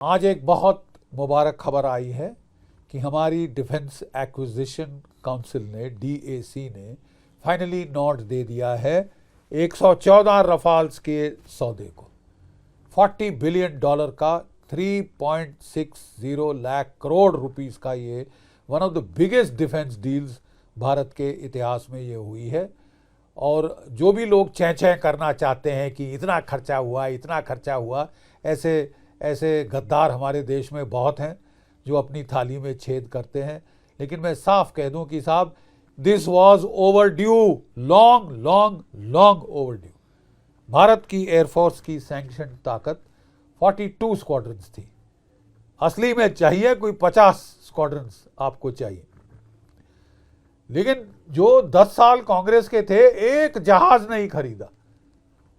आज एक बहुत मुबारक खबर आई है कि हमारी डिफेंस एक्विजिशन काउंसिल ने DAC ने फाइनली नोट दे दिया है 114 रफाल्स के सौदे को। $40 बिलियन का 3.60 लाख करोड़ रुपीस का ये one of the biggest defence deals Bharat के इतिहास में ये हुई है। और जो भी लोग चैं करना चाहते हैं कि इतना खर्चा हुआ, ऐसे गद्दार हमारे देश में बहुत हैं जो अपनी थाली में छेद करते हैं। लेकिन मैं साफ कह दूं कि साहब, this was overdue, long overdue. Bharat की एयरफोर्स की सैंक्शन ताकत 42 स्क्वाड्रंस थी। असली में चाहिए कोई 50 स्क्वाड्रंस आपको चाहिए। लेकिन जो 10 साल कांग्रेस के थे, एक जहाज नहीं खरीदा।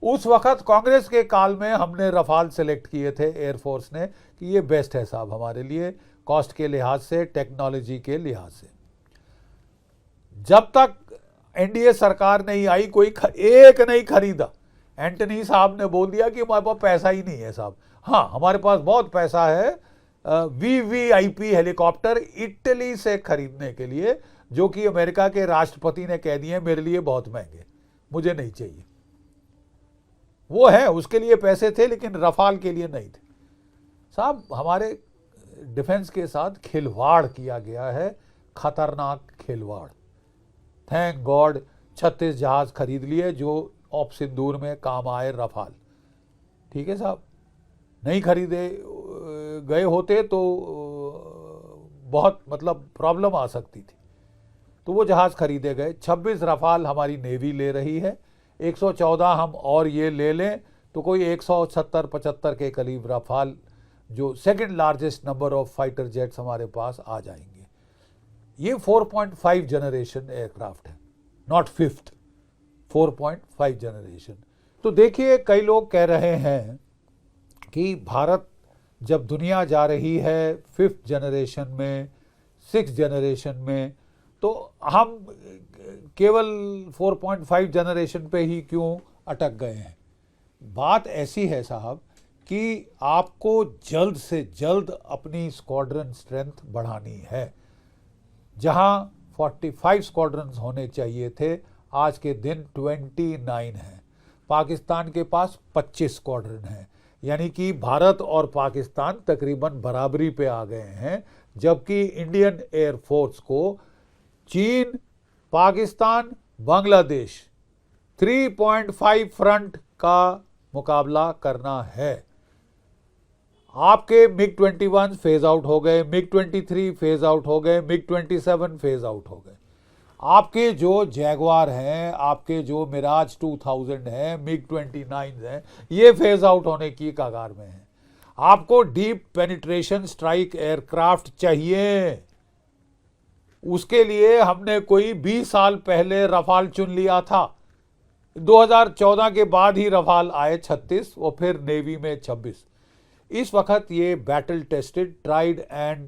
उस वक्त कांग्रेस के काल में हमने रफाल सेलेक्ट किए थे एयरफोर्स ने कि ये बेस्ट है साहब हमारे लिए, कॉस्ट के लिहाज से, टेक्नोलॉजी के लिहाज से। जब तक NDA सरकार नहीं आई, कोई एक नहीं खरीदा। एंटनी साहब ने बोल दिया कि हमारे पास पैसा ही नहीं है साहब। हाँ, हमारे पास बहुत पैसा है VVIP हेलीकॉप्टर इटली से खरीदने के लिए, जो कि अमेरिका के राष्ट्रपति ने कह दिए मेरे लिए बहुत महंगे, मुझे नहीं चाहिए। वो है, उसके लिए पैसे थे लेकिन रफाल के लिए नहीं थे साहब। हमारे डिफेंस के साथ खिलवाड़ किया गया है, खतरनाक खिलवाड़। थैंक गॉड 36 जहाज खरीद लिए जो ऑप सिंदूर में काम आए रफाल। ठीक है साहब, नहीं खरीदे गए होते तो बहुत प्रॉब्लम आ सकती थी। तो वो जहाज खरीदे गए। 26 रफाल हमारी नेवी ले रही है, 114 हम और ये ले लें तो कोई 170-75 के करीब रफाल, जो second largest number of fighter jets हमारे पास आ जाएंगे। ये 4.5 जनरेशन एयरक्राफ्ट है, नॉट फिफ्थ, 4.5 जनरेशन। तो देखिए, कई लोग कह रहे हैं कि भारत जब दुनिया जा रही है 5th जनरेशन में, 6th जनरेशन में, तो हम केवल 4.5 जनरेशन पे ही क्यों अटक गए हैं। बात ऐसी है साहब कि आपको जल्द से जल्द अपनी स्क्वाड्रन स्ट्रेंथ बढ़ानी है। जहां 45 स्क्वाड्रन्स होने चाहिए थे, आज के दिन 29 हैं। पाकिस्तान के पास 25 स्क्वाड्रन हैं, यानी कि भारत और पाकिस्तान तकरीबन बराबरी पे आ गए हैं। जबकि इंडियन एयरफोर्स को चीन, पाकिस्तान, बांग्लादेश 3.5 फ्रंट का मुकाबला करना है। आपके MiG-21 फेज आउट हो गए, MiG-23 फेज आउट हो गए, MiG-27 फेज आउट हो गए। आपके जो जैगवार हैं, आपके जो मिराज 2000 हैं, MiG-29 हैं, ये फेज आउट होने की कगार में हैं। आपको डीप पेनिट्रेशन स्ट्राइक एयरक्राफ्ट चाहिए। उसके लिए हमने कोई 20 साल पहले रफाल चुन लिया था। 2014 के बाद ही रफाल आए 36 और फिर नेवी में 26। इस वक्त ये battle tested, tried and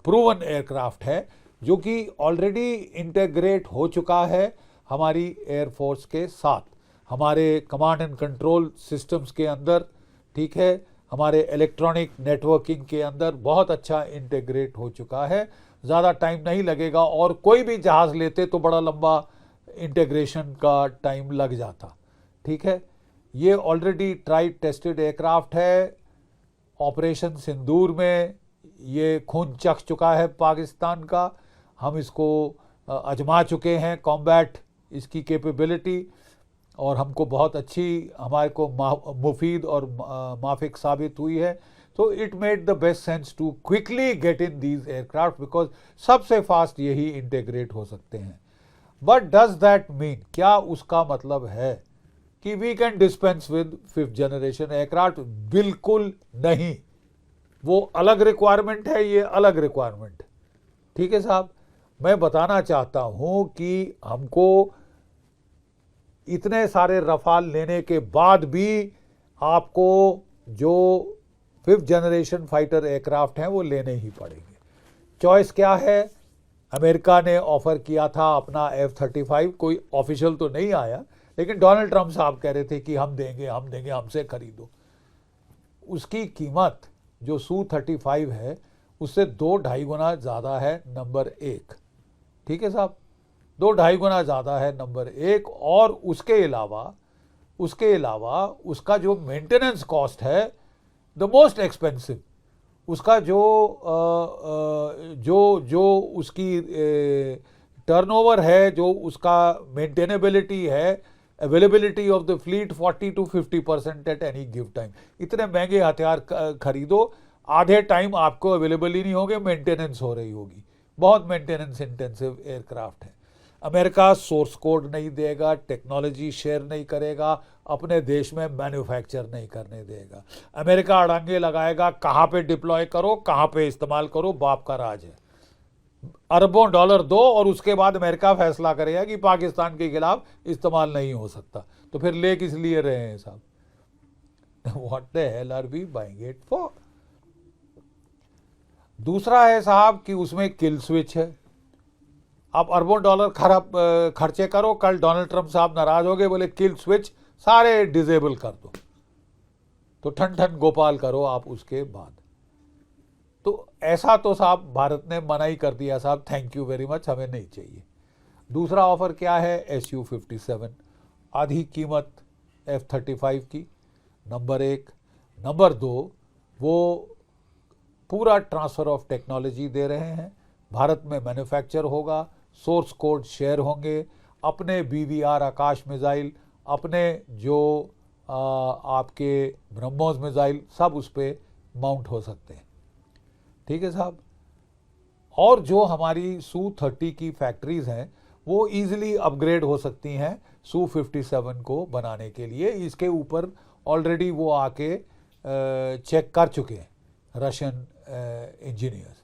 proven aircraft है, जो कि ऑलरेडी इंटीग्रेट हो चुका है हमारी एयरफोर्स के साथ, हमारे कमांड एंड कंट्रोल सिस्टम्स के अंदर। ठीक है, हमारे इलेक्ट्रॉनिक नेटवर्किंग के अंदर बहुत अच्छा इंटीग्रेट हो चुका है। ज़्यादा टाइम नहीं लगेगा, और कोई भी जहाज़ लेते तो बड़ा लंबा इंटीग्रेशन का टाइम लग जाता। ठीक है, ये ऑलरेडी ट्राइड टेस्टेड एयरक्राफ्ट है। ऑपरेशन सिंदूर में ये खून चख चुका है पाकिस्तान का। हम इसको आजमा चुके हैं, कॉम्बैट इसकी कैपेबिलिटी, और हमको बहुत अच्छी, हमारे को मुफीद और माफिक साबित हुई है। तो it made the best sense to quickly get in these aircraft, because सबसे फास्ट यही इंटीग्रेट हो सकते हैं। बट डज दैट मीन, क्या उसका मतलब है कि we can dispense with 5th generation aircraft? बिल्कुल नहीं। वो अलग रिक्वायरमेंट है, ये अलग रिक्वायरमेंट है। ठीक है साहब, मैं बताना चाहता हूं कि हमको इतने सारे रफाल लेने के बाद भी आपको जो 5th जनरेशन फाइटर एयरक्राफ्ट हैं वो लेने ही पड़ेंगे। चॉइस क्या है? अमेरिका ने ऑफर किया था अपना F-35, कोई ऑफिशियल तो नहीं आया, लेकिन डोनाल्ड ट्रंप साहब कह रहे थे कि हम देंगे, हमसे खरीदो। उसकी कीमत जो Su-35 है उससे 2-2.5 गुना ज़्यादा है नंबर 1। ठीक है साहब, 2-2.5 गुना ज़्यादा है नंबर 1। और उसके अलावा उसका जो मेंटेनेंस कॉस्ट है द मोस्ट एक्सपेंसिव, उसका जो उसकी टर्नओवर है, जो उसका मेंटेनेबिलिटी है, availability of the fleet 40 to 50% at any give time. इतने महंगे हथियार खरीदो, आधे टाइम आपको अवेलेबल ही नहीं होंगे, मेंटेनेंस हो रही होगी। बहुत मेंटेनेंस इंटेंसिव एयरक्राफ्ट है। अमेरिका सोर्स कोड नहीं देगा, टेक्नोलॉजी शेयर नहीं करेगा, अपने देश में मैन्युफैक्चर नहीं करने देगा। अमेरिका अड़ंगे लगाएगा, कहाँ पे डिप्लॉय करो, कहाँ पे इस्तेमाल करो, बाप का राज है। अरबों डॉलर दो और उसके बाद अमेरिका फैसला करेगा कि पाकिस्तान के खिलाफ इस्तेमाल नहीं हो सकता। तो फिर ले किस लिए रहे हैं साहब? What the hell are we buying it for? दूसरा है साहब कि उसमें किल स्विच है। आप अरबों डॉलर खर्चे करो, कल डोनाल्ड ट्रंप साहब नाराज हो गए, बोले किल स्विच सारे डिजेबल कर दो, तो ठन ठन गोपाल करो आप उसके बाद। तो ऐसा तो साहब भारत ने मना ही कर दिया साहब, थैंक यू वेरी मच, हमें नहीं चाहिए। दूसरा ऑफर क्या है? Su-57, आधी कीमत F-35 की, नंबर 1। नंबर 2, वो पूरा ट्रांसफ़र ऑफ टेक्नोलॉजी दे रहे हैं, भारत में मैन्युफैक्चर होगा, सोर्स कोड शेयर होंगे, अपने BVR आकाश मिसाइल, अपने जो आपके ब्रह्मोस मिसाइल, सब उस पर माउंट हो सकते हैं। ठीक है साहब। और जो हमारी Su-30 की फैक्ट्रीज़ हैं वो ईजिली अपग्रेड हो सकती हैं Su-57 को बनाने के लिए। इसके ऊपर ऑलरेडी वो आके चेक कर चुके हैं रशियन इंजीनियर्स।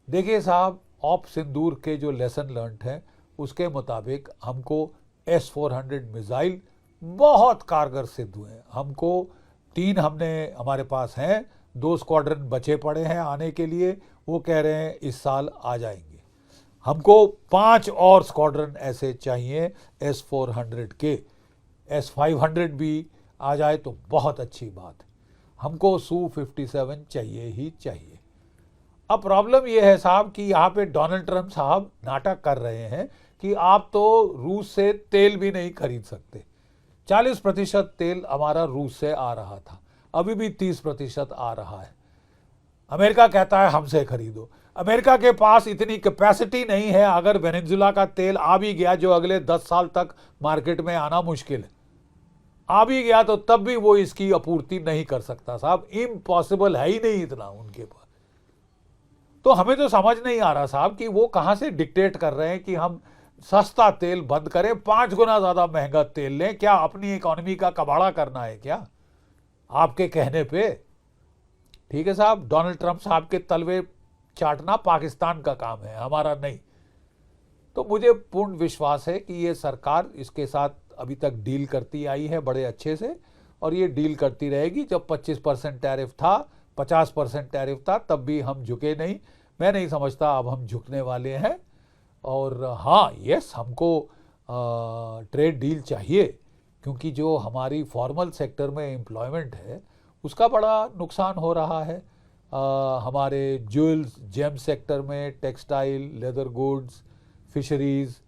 देखिए साहब, ऑप सिंदूर के जो लेसन लर्न है उसके मुताबिक हमको S-400 मिसाइल बहुत कारगर सिद्ध हुए हैं। हमको 3 हमारे पास हैं, 2 स्क्वाड्रन बचे पड़े हैं आने के लिए, वो कह रहे हैं इस साल आ जाएंगे। हमको 5 और स्क्वाड्रन ऐसे चाहिए S-400 के। S-500 भी आ जाए तो बहुत अच्छी बात है। हमको Su-57 चाहिए ही चाहिए। अब प्रॉब्लम ये है साहब कि यहाँ पे डोनाल्ड ट्रंप साहब नाटक कर रहे हैं कि आप तो रूस से तेल भी नहीं खरीद सकते। 40% तेल हमारा रूस से आ रहा था, अभी भी 30% आ रहा है। अमेरिका कहता है हमसे खरीदो। अमेरिका के पास इतनी कैपेसिटी नहीं है, अगर वेनेजुला का तेल आ भी गया जो अगले 10 साल तक मार्केट में आना मुश्किल है, आ भी गया तो तब भी वो इसकी आपूर्ति नहीं कर सकता साहब, इम्पॉसिबल है ही नहीं इतना उनके पास। तो हमें तो समझ नहीं आ रहा साहब कि वो कहां से डिक्टेट कर रहे हैं कि हम सस्ता तेल बंद करें, 5 गुना ज्यादा महंगा तेल लें। क्या अपनी इकोनॉमी का कबाड़ा करना है क्या आपके कहने पे? ठीक है साहब, डोनाल्ड ट्रंप साहब के तलवे चाटना पाकिस्तान का काम है, हमारा नहीं। तो मुझे पूर्ण विश्वास है कि ये सरकार इसके साथ अभी तक डील करती आई है बड़े अच्छे से, और ये डील करती रहेगी। जब 25% टैरिफ था, 50% टैरिफ था, तब भी हम झुके नहीं। मैं नहीं समझता अब हम झुकने वाले हैं। और हाँ, यस, हमको ट्रेड डील चाहिए, क्योंकि जो हमारी फॉर्मल सेक्टर में एम्प्लॉयमेंट है उसका बड़ा नुकसान हो रहा है। हमारे ज्वेल्स जेम सेक्टर में, टेक्सटाइल, लेदर गुड्स, फिशरीज़,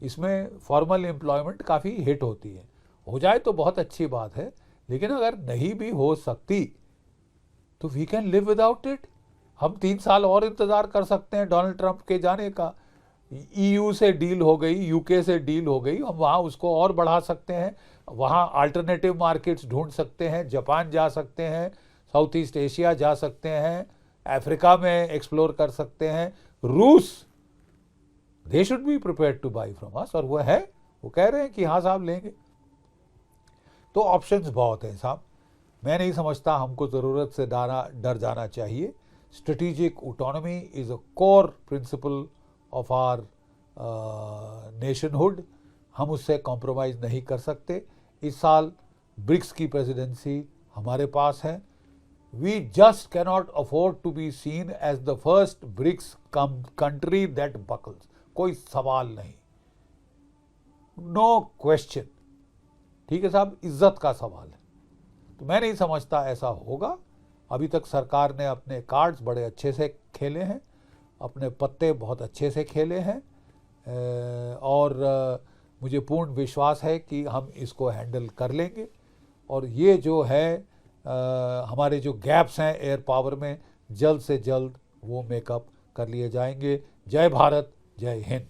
इसमें फॉर्मल एम्प्लॉयमेंट काफ़ी हिट होती है। हो जाए तो बहुत अच्छी बात है, लेकिन अगर नहीं भी हो सकती तो we can live without it. हम 3 साल और इंतज़ार कर सकते हैं डोनाल्ड ट्रंप के जाने का। EU से डील हो गई, UK से डील हो गई, हम वहाँ उसको और बढ़ा सकते हैं, वहाँ अल्टरनेटिव मार्केट्स ढूंढ सकते हैं, जापान जा सकते हैं, साउथ ईस्ट एशिया जा सकते हैं, अफ्रीका में एक्सप्लोर कर सकते हैं। रूस, they should be prepared two by from us, और वो कह रहे हैं कि हाँ साहब लेंगे। तो ऑप्शंस बहुत हैं साहब। मैं नहीं समझता हमको ज़रूरत से डर जाना चाहिए। Strategic autonomy is a core principle of our nationhood. हम उससे कॉम्प्रोमाइज़ नहीं कर सकते। इस साल ब्रिक्स की प्रेसिडेंसी हमारे पास है। We just cannot afford to be seen as the first BRICS country that buckles. कोई सवाल नहीं, नो क्वेश्चन। ठीक है साहब, इज्जत का सवाल है। तो मैं नहीं समझता ऐसा होगा। अभी तक सरकार ने अपने कार्ड्स बड़े अच्छे से खेले हैं, अपने पत्ते बहुत अच्छे से खेले हैं, और मुझे पूर्ण विश्वास है कि हम इसको हैंडल कर लेंगे। और ये जो है हमारे जो गैप्स हैं एयर पावर में, जल्द से जल्द वो मेकअप कर लिए जाएंगे। जय भारत, जय हिंद।